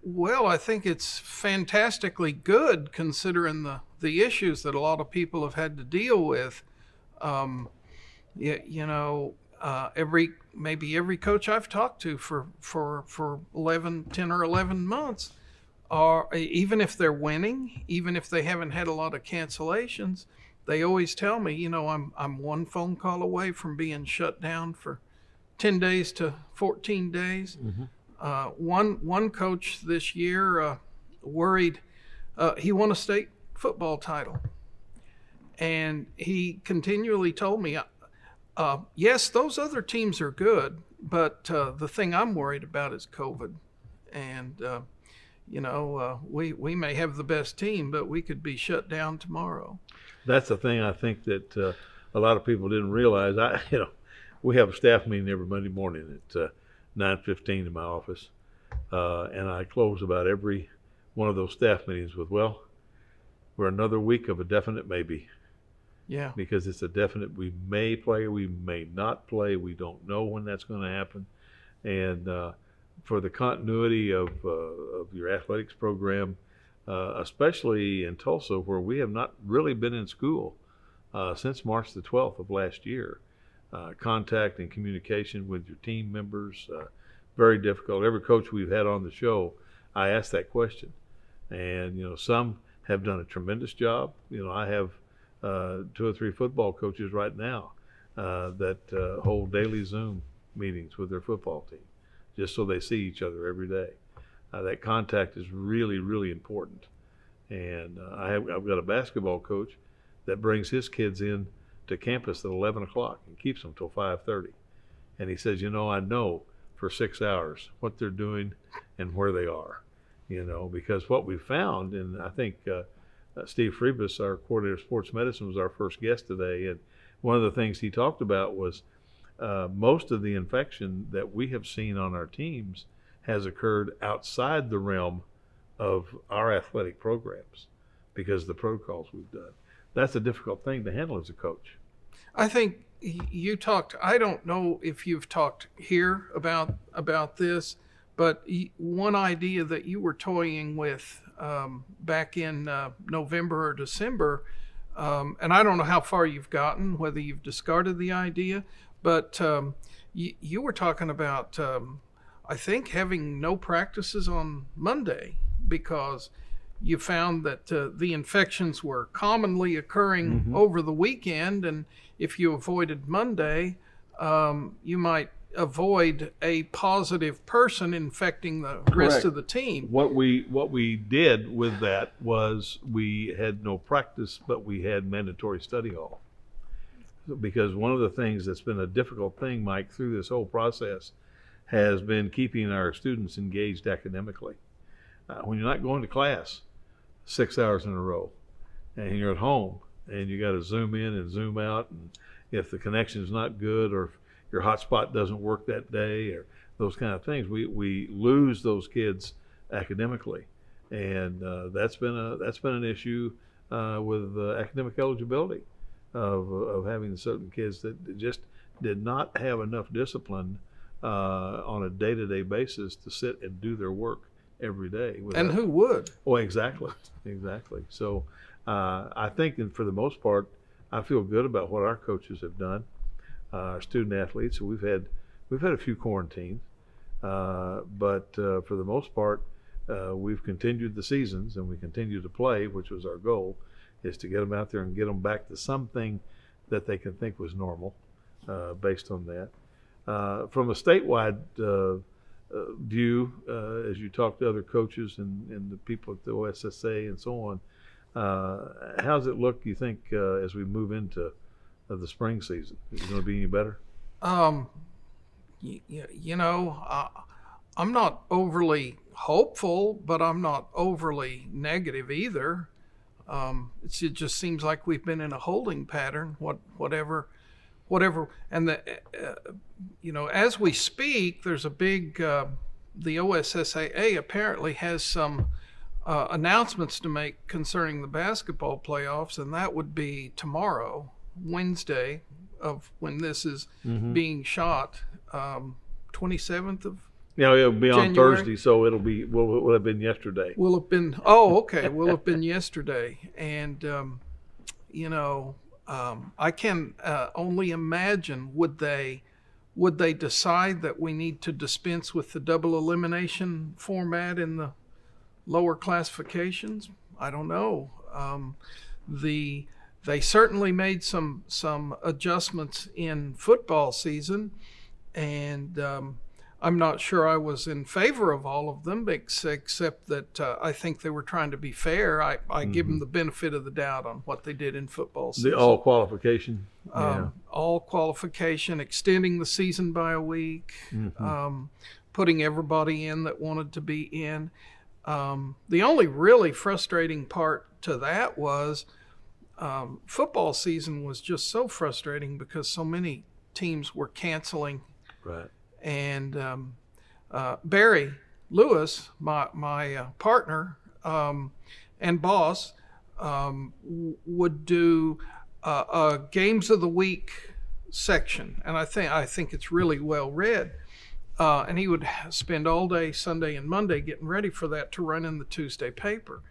Well, I think it's fantastically good considering the issues that a lot of people have had to deal with. Every coach I've talked to for 10 or 11 months, even if they're winning, even if they haven't had a lot of cancellations, they always tell me, I'm one phone call away from being shut down for 10 days to 14 days. Mm-hmm. One coach this year worried he won a state football title, and he continually told me, yes, those other teams are good, but the thing I'm worried about is COVID. And we may have the best team, but we could be shut down tomorrow. That's the thing I think that a lot of people didn't realize. We have a staff meeting every Monday morning at 9:15 in my office, and I close about every one of those staff meetings with, well, we're another week of a definite maybe. Yeah. Because it's a definite, we may play, we may not play, we don't know when that's going to happen. And for the continuity of your athletics program, especially in Tulsa, where we have not really been in school since March the 12th of last year. Contact and communication with your team members, very difficult. Every coach we've had on the show, I asked that question. And, some have done a tremendous job. I have 2 or 3 football coaches right now that hold daily Zoom meetings with their football team, just so they see each other every day. That contact is really, really important. And I've got a basketball coach that brings his kids in to campus at 11 o'clock and keeps them till 5:30. And he says, I know for 6 hours what they're doing and where they are, because what we found, and I think Steve Friebus, our coordinator of sports medicine, was our first guest today. And one of the things he talked about was most of the infection that we have seen on our teams has occurred outside the realm of our athletic programs because of the protocols we've done. That's a difficult thing to handle as a coach. I think you talked, I don't know if you've talked here about this, but one idea that you were toying with back in November or December, and I don't know how far you've gotten, whether you've discarded the idea, but you were talking about, I think, having no practices on Monday because you found that the infections were commonly occurring over the weekend, and if you avoided Monday, you might avoid a positive person infecting the rest of the team. What we did with that was we had no practice, but we had mandatory study hall. Because one of the things that's been a difficult thing, Mike, through this whole process has been keeping our students engaged academically. When you're not going to class 6 hours in a row and you're at home and you got to zoom in and zoom out, and if the connection's not good or if your hotspot doesn't work that day or those kind of things, we lose those kids academically, and that's been an issue with academic eligibility of having certain kids that just did not have enough discipline on a day-to-day basis to sit and do their work every day. And who would? Oh, exactly. So I think that for the most part, I feel good about what our coaches have done. Our student athletes, we've had a few quarantines, but for the most part, we've continued the seasons and we continue to play, which was our goal, is to get them out there and get them back to something that they can think was normal based on that. From a statewide view, as you talk to other coaches and the people at the OSSA and so on, how's it look, you think, as we move into the spring season? Is it going to be any better? I'm not overly hopeful, but I'm not overly negative either. It just seems like we've been in a holding pattern, whatever. And as we speak, there's a big, the OSSAA apparently has some announcements to make concerning the basketball playoffs, and that would be tomorrow, Wednesday, of when this is being shot, 27th of it'll be on January. Thursday, so will have been yesterday. Will have been yesterday, and I can only imagine, would they decide that we need to dispense with the double elimination format in the lower classifications? I don't know. They certainly made some adjustments in football season, and I'm not sure I was in favor of all of them, except that I think they were trying to be fair. I give them the benefit of the doubt on what they did in football season. The all qualification? All qualification, extending the season by a week, putting everybody in that wanted to be in. The only really frustrating part to that was football season was just so frustrating because so many teams were canceling. Right. And Barry Lewis, my partner and boss, would do a games of the week section, and I think it's really well read. And he would spend all day Sunday and Monday getting ready for that to run in the Tuesday paper.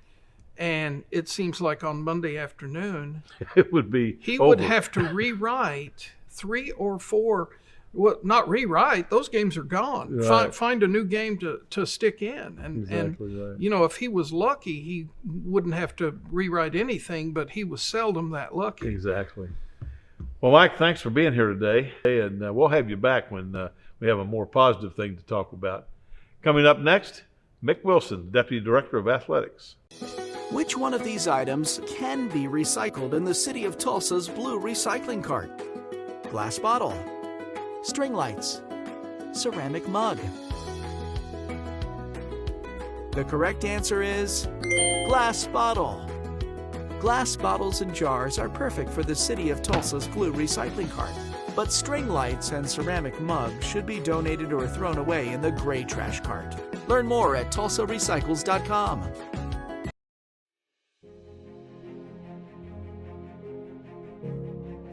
and it seems like on Monday afternoon, It would be he over. would have to rewrite 3 or 4. Well, not rewrite; those games are gone. Right. Find a new game to stick in, Exactly right. you know, if he was lucky, he wouldn't have to rewrite anything. But he was seldom that lucky. Exactly. Well, Mike, thanks for being here today, and we'll have you back when we have a more positive thing to talk about. Coming up next, Mick Wilson, Deputy Director of Athletics. Which one of these items can be recycled in the city of Tulsa's blue recycling cart? Glass bottle, string lights, ceramic mug. The correct answer is glass bottle. Glass bottles and jars are perfect for the city of Tulsa's blue recycling cart, but string lights and ceramic mugs should be donated or thrown away in the gray trash cart. Learn more at tulsarecycles.com.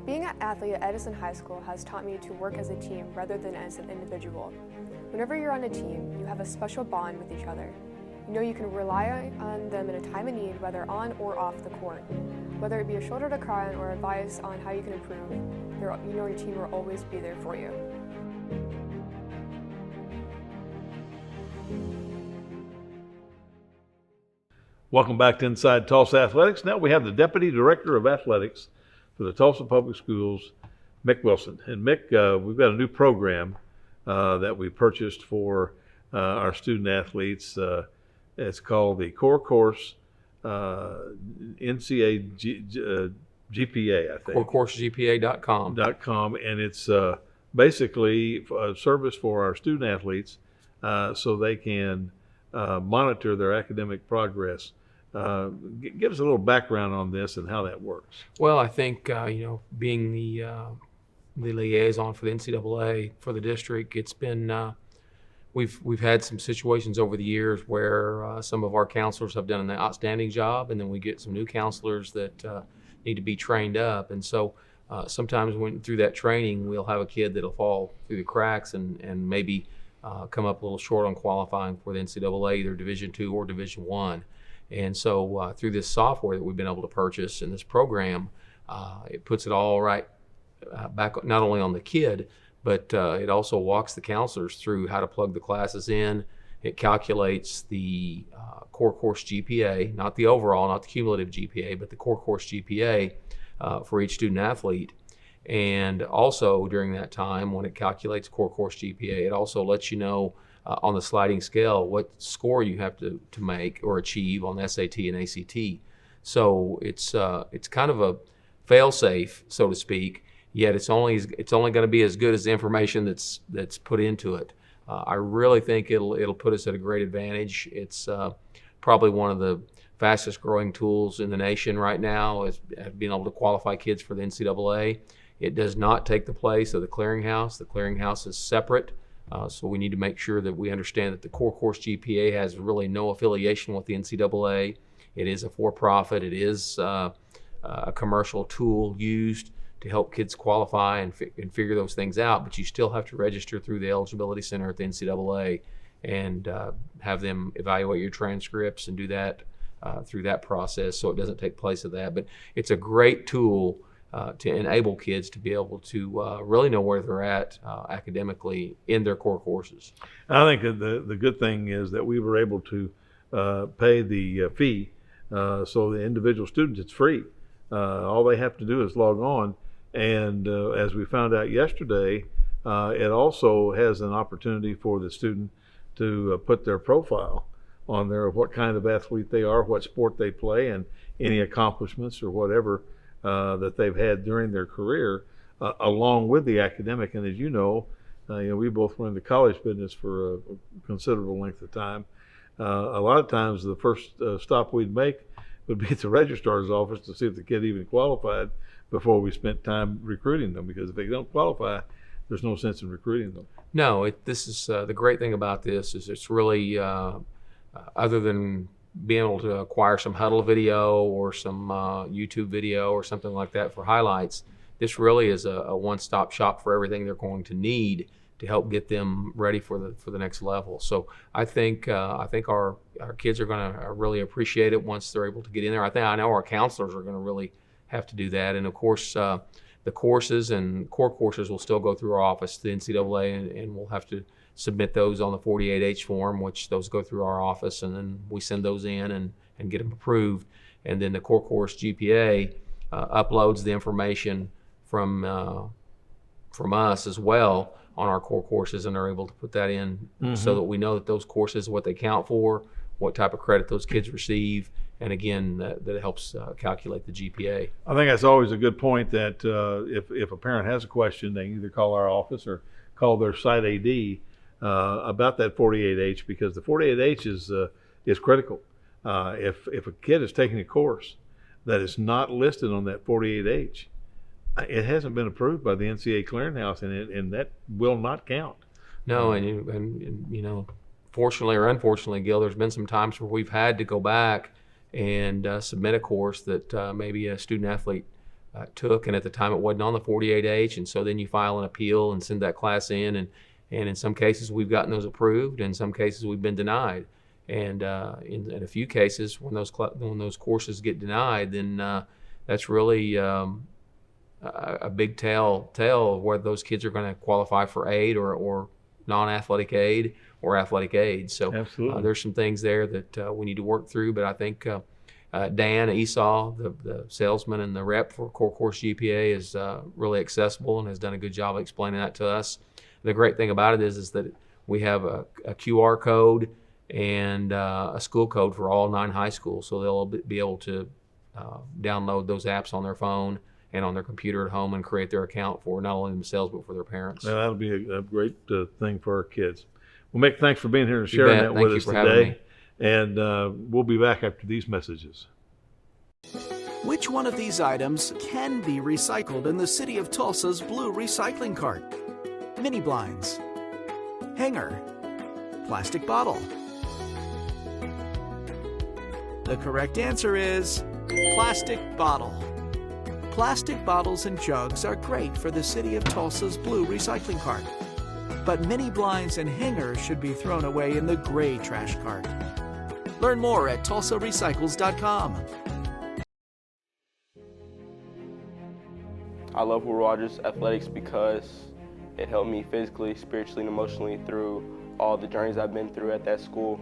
Being an athlete at Edison High School has taught me to work as a team rather than as an individual. Whenever you're on a team, you have a special bond with each other. You know you can rely on them in a time of need, whether on or off the court. Whether it be a shoulder to cry on or advice on how you can improve, you know your team will always be there for you. Welcome back to Inside Tulsa Athletics. Now we have the Deputy Director of Athletics for the Tulsa Public Schools, Mick Wilson. And Mick, we've got a new program that we purchased for our student athletes. It's called the Core Course NCAA GPA, I think. CoreCourseGPA.com. And it's basically a service for our student athletes so they can monitor their academic progress. Give us a little background on this and how that works. Well, I think being the liaison for the NCAA for the district, it's been we've had some situations over the years where some of our counselors have done an outstanding job, and then we get some new counselors that need to be trained up, and so sometimes when through that training we'll have a kid that'll fall through the cracks and maybe come up a little short on qualifying for the NCAA, either Division II or Division I. And so through this software that we've been able to purchase in this program, it puts it all right back not only on the kid, but it also walks the counselors through how to plug the classes in. It calculates the core course GPA, not the overall, not the cumulative GPA, but the core course GPA for each student athlete. And also during that time, when it calculates core course GPA, it also lets you know on the sliding scale what score you have to make or achieve on SAT and ACT. So it's kind of a fail-safe, so to speak. Yet it's only going to be as good as the information that's put into it. I really think it'll put us at a great advantage. It's probably one of the fastest growing tools in the nation right now, is being able to qualify kids for the NCAA. It does not take the place of the clearinghouse. The clearinghouse is separate. So we need to make sure that we understand that the core course GPA has really no affiliation with the NCAA. It is a for-profit. It is a commercial tool used to help kids qualify and figure those things out, but you still have to register through the Eligibility Center at the NCAA and have them evaluate your transcripts and do that through that process, so it doesn't take place of that. But it's a great tool to enable kids to be able to really know where they're at academically in their core courses. I think the good thing is that we were able to pay the fee, so the individual students, it's free. All they have to do is log on, and as we found out yesterday, it also has an opportunity for the student to put their profile on there of what kind of athlete they are, what sport they play, and any accomplishments or whatever that they've had during their career, along with the academic. And as you know, we both were in the college business for a considerable length of time. A lot of times the first stop we'd make would be at the registrar's office to see if the kid even qualified before we spent time recruiting them, because if they don't qualify, there's no sense in recruiting them. No, this is the great thing about this is it's really, other than being able to acquire some huddle video or some YouTube video or something like that for highlights, this really is a one-stop shop for everything they're going to need help get them ready for the next level. So I think our kids are going to really appreciate it once they're able to get in there. I know our counselors are going to really have to do that, and of course the courses and core courses will still go through our office, the NCAA, and we'll have to submit those on the 48H form, which those go through our office, and then we send those in and get them approved. And then the core course GPA uploads the information from us as well on our core courses, and they're able to put that in so that we know that those courses, what they count for, what type of credit those kids receive, and again, that it helps calculate the GPA. I think that's always a good point, that if a parent has a question, they can either call our office or call their site AD about that 48H, because the 48H is critical. If a kid is taking a course that is not listed on that 48H, it hasn't been approved by the NCAA clearinghouse, and that will not count. No, and you know, fortunately or unfortunately, Gil, there's been some times where we've had to go back and submit a course that maybe a student athlete took, and at the time it wasn't on the 48H, and so then you file an appeal and send that class in, and in some cases we've gotten those approved, in some cases we've been denied. And in a few cases, when those courses get denied, then that's really a big tell of whether those kids are going to qualify for aid or non-athletic aid or athletic aid. So there's some things there that we need to work through. But I think Dan Esau, the salesman and the rep for Core Course GPA, is really accessible and has done a good job of explaining that to us. The great thing about it is that we have a QR code and a school code for all 9 high schools, so they'll be able to download those apps on their phone and on their computer at home and create their account for not only themselves but for their parents. Now, that'll be a great thing for our kids. Well, Mick, thanks for being here and sharing that with us today. And we'll be back after these messages. Which one of these items can be recycled in the city of Tulsa's blue recycling cart? Mini blinds, hanger, plastic bottle. The correct answer is plastic bottle. Plastic bottles and jugs are great for the city of Tulsa's blue recycling cart. But mini blinds and hangers should be thrown away in the gray trash cart. Learn more at tulsarecycles.com. I love Will Rogers Athletics because it helped me physically, spiritually, and emotionally through all the journeys I've been through at that school.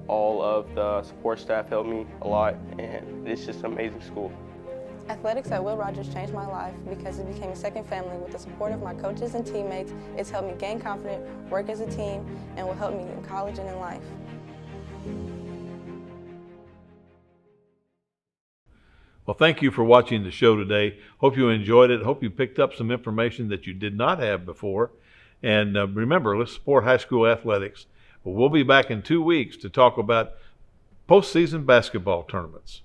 All of the support staff helped me a lot, and it's just an amazing school. Athletics at Will Rogers changed my life because it became a second family. With the support of my coaches and teammates, it's helped me gain confidence, work as a team, and will help me in college and in life. Well, thank you for watching the show today. Hope you enjoyed it. Hope you picked up some information that you did not have before. And remember, let's support high school athletics. We'll be back in 2 weeks to talk about postseason basketball tournaments.